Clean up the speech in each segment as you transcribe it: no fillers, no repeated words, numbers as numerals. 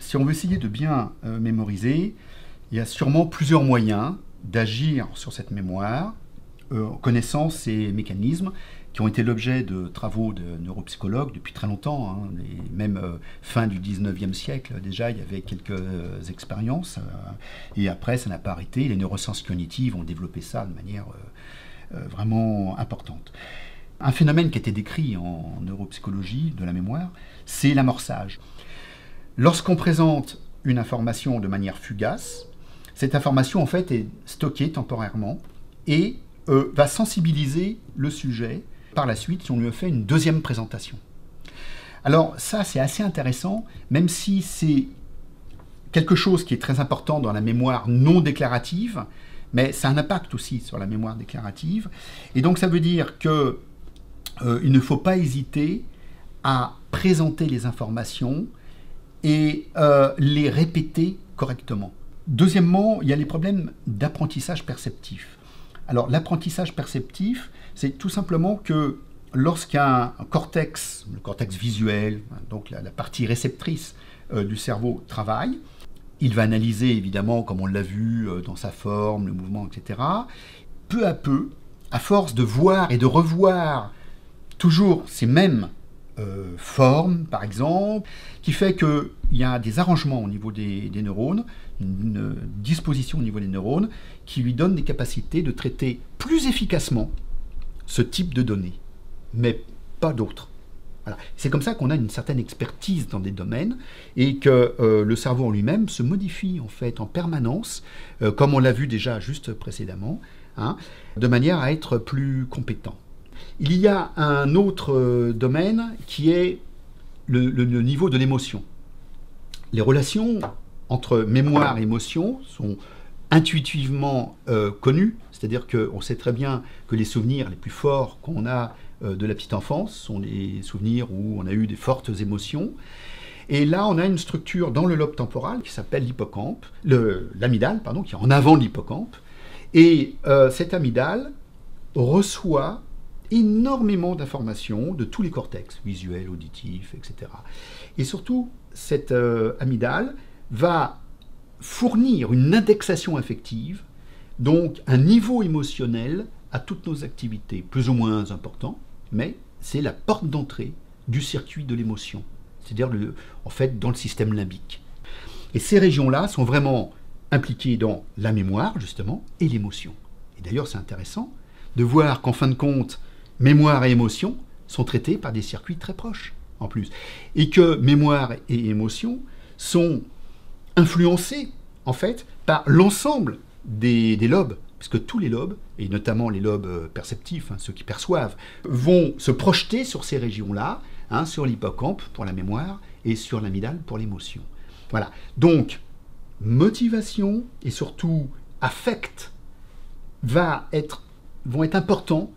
si on veut essayer de bien mémoriser, il y a sûrement plusieurs moyens d'agir sur cette mémoire, connaissant ces mécanismes qui ont été l'objet de travaux de neuropsychologues depuis très longtemps, hein, et même fin du 19e siècle déjà, il y avait quelques expériences, et après ça n'a pas arrêté, les neurosciences cognitives ont développé ça de manière vraiment importante. Un phénomène qui a été décrit en neuropsychologie de la mémoire, c'est l'amorçage. Lorsqu'on présente une information de manière fugace, cette information en fait est stockée temporairement et va sensibiliser le sujet par la suite si on lui fait une deuxième présentation. Alors ça c'est assez intéressant, même si c'est quelque chose qui est très important dans la mémoire non déclarative, mais ça a un impact aussi sur la mémoire déclarative. Et donc ça veut dire que il ne faut pas hésiter à présenter les informations et les répéter correctement. Deuxièmement, il y a les problèmes d'apprentissage perceptif. Alors l'apprentissage perceptif, c'est tout simplement que lorsqu'un cortex, le cortex visuel, donc la partie réceptrice du cerveau travaille, il va analyser évidemment, comme on l'a vu, dans sa forme, le mouvement, etc. Peu à peu, à force de voir et de revoir toujours ces mêmes formes, par exemple, qui fait qu'il y a des arrangements au niveau des neurones, une disposition au niveau des neurones, qui lui donne des capacités de traiter plus efficacement ce type de données, mais pas d'autres. Voilà. C'est comme ça qu'on a une certaine expertise dans des domaines et que le cerveau en lui-même se modifie en fait en permanence, comme on l'a vu déjà juste précédemment, hein, de manière à être plus compétent. Il y a un autre domaine qui est le niveau de l'émotion. Les relations entre mémoire et émotion sont intuitivement connues, c'est-à-dire qu'on sait très bien que les souvenirs les plus forts qu'on a de la petite enfance sont les souvenirs où on a eu des fortes émotions. Et là, on a une structure dans le lobe temporal qui s'appelle l'hippocampe, l'amygdale, pardon, qui est en avant de l'hippocampe. Et cette amygdale reçoit énormément d'informations de tous les cortex, visuels, auditifs, etc. Et surtout, cette amygdale va fournir une indexation affective, donc un niveau émotionnel à toutes nos activités, plus ou moins important, mais c'est la porte d'entrée du circuit de l'émotion, c'est-à-dire en fait dans le système limbique. Et ces régions-là sont vraiment impliquées dans la mémoire, justement, et l'émotion. Et d'ailleurs, c'est intéressant de voir qu'en fin de compte, mémoire et émotion sont traités par des circuits très proches, en plus. Et que mémoire et émotion sont influencés, en fait, par l'ensemble des lobes, puisque tous les lobes, et notamment les lobes perceptifs, hein, ceux qui perçoivent, vont se projeter sur ces régions-là, hein, sur l'hippocampe pour la mémoire et sur l'amygdale pour l'émotion. Voilà. Donc, motivation et surtout affect vont être importants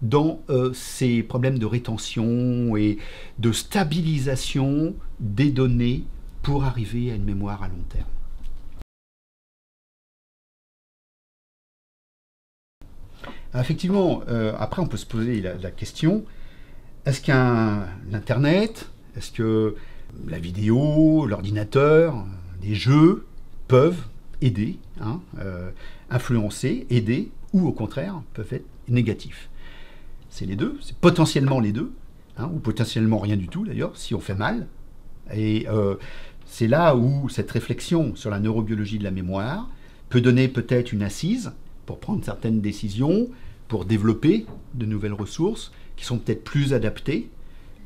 dans ces problèmes de rétention et de stabilisation des données pour arriver à une mémoire à long terme. Effectivement, après on peut se poser la question, est-ce qu'un Internet, est-ce que la vidéo, l'ordinateur, les jeux peuvent aider, hein, influencer, aider, ou au contraire peuvent être négatifs? C'est les deux, c'est potentiellement les deux, hein, ou potentiellement rien du tout d'ailleurs, si on fait mal. Et c'est là où cette réflexion sur la neurobiologie de la mémoire peut donner peut-être une assise pour prendre certaines décisions, pour développer de nouvelles ressources qui sont peut-être plus adaptées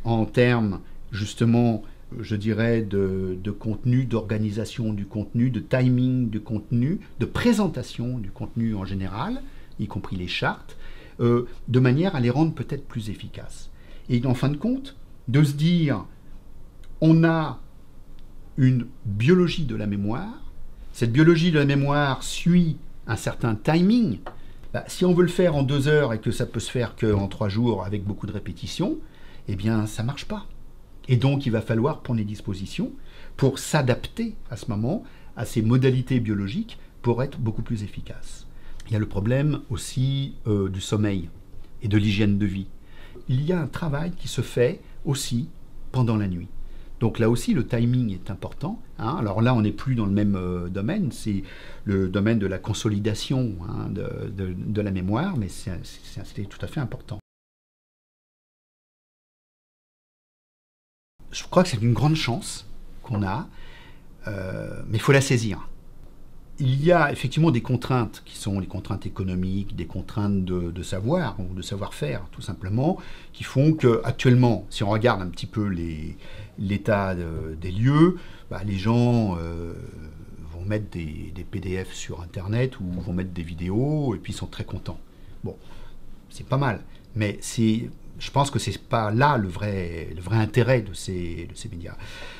en termes justement, je dirais, de contenu, d'organisation du contenu, de timing du contenu, de présentation du contenu en général, y compris les chartes, de manière à les rendre peut-être plus efficaces. Et en fin de compte, de se dire, on a une biologie de la mémoire, cette biologie de la mémoire suit un certain timing. Si on veut le faire en 2 heures et que ça peut se faire qu'en 3 jours avec beaucoup de répétitions, eh bien ça ne marche pas. Et donc il va falloir prendre les dispositions pour s'adapter à ce moment à ces modalités biologiques pour être beaucoup plus efficace. Il y a le problème aussi du sommeil et de l'hygiène de vie. Il y a un travail qui se fait aussi pendant la nuit. Donc là aussi, le timing est important, hein. Alors là, on n'est plus dans le même domaine, c'est le domaine de la consolidation, hein, de la mémoire, mais c'est tout à fait important. Je crois que c'est une grande chance qu'on a, mais il faut la saisir. Il y a effectivement des contraintes qui sont les contraintes économiques, des contraintes de savoir ou de savoir-faire tout simplement, qui font que actuellement, si on regarde un petit peu l'état des lieux, bah, les gens vont mettre des PDF sur Internet ou vont mettre des vidéos et puis ils sont très contents. Bon, c'est pas mal, mais je pense que c'est pas là le vrai intérêt de ces médias.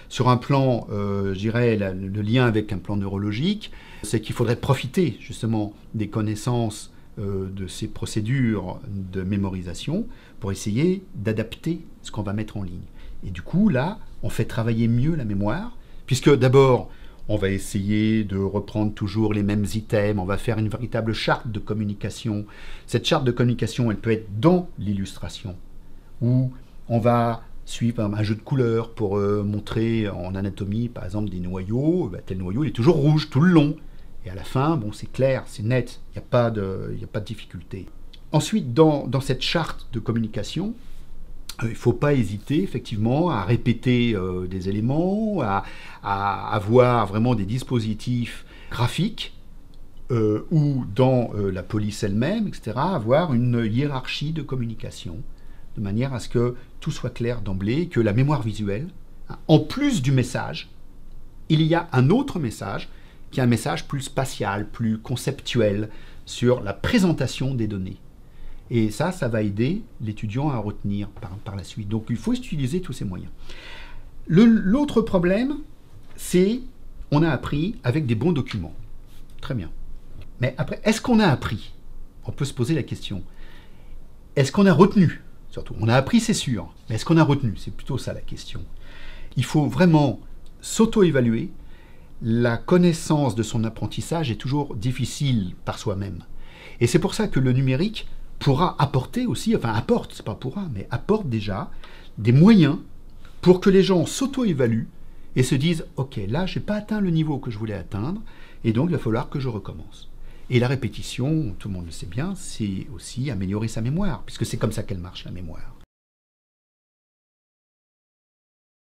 Sur un plan, je dirais, le lien avec un plan neurologique, c'est qu'il faudrait profiter justement des connaissances de ces procédures de mémorisation pour essayer d'adapter ce qu'on va mettre en ligne. Et du coup, là, on fait travailler mieux la mémoire, puisque d'abord, on va essayer de reprendre toujours les mêmes items, on va faire une véritable charte de communication. Cette charte de communication, elle peut être dans l'illustration, où on va suivre un jeu de couleurs pour montrer en anatomie, par exemple, des noyaux. Bah, tel noyau, il est toujours rouge tout le long. Et à la fin, bon, c'est clair, c'est net, il n'y a pas de difficulté. Ensuite, dans cette charte de communication, il ne faut pas hésiter effectivement à répéter des éléments, à avoir vraiment des dispositifs graphiques ou dans la police elle-même, etc., avoir une hiérarchie de communication de manière à ce que tout soit clair d'emblée, que la mémoire visuelle, hein, en plus du message, il y a un autre message qui est un message plus spatial, plus conceptuel sur la présentation des données. Et ça va aider l'étudiant à retenir par la suite. Donc il faut utiliser tous ces moyens. L'autre problème, c'est on a appris avec des bons documents. Très bien. Mais après, est-ce qu'on a appris? On peut se poser la question. Est-ce qu'on a retenu? Surtout, on a appris, c'est sûr. Mais est-ce qu'on a retenu? C'est plutôt ça la question. Il faut vraiment s'auto-évaluer. La connaissance de son apprentissage est toujours difficile par soi-même. Et c'est pour ça que le numérique pourra apporter aussi, enfin apporte, c'est pas pourra, mais apporte déjà des moyens pour que les gens s'auto-évaluent et se disent « Ok, là, j'ai pas atteint le niveau que je voulais atteindre, et donc il va falloir que je recommence. » Et la répétition, tout le monde le sait bien, c'est aussi améliorer sa mémoire, puisque c'est comme ça qu'elle marche, la mémoire.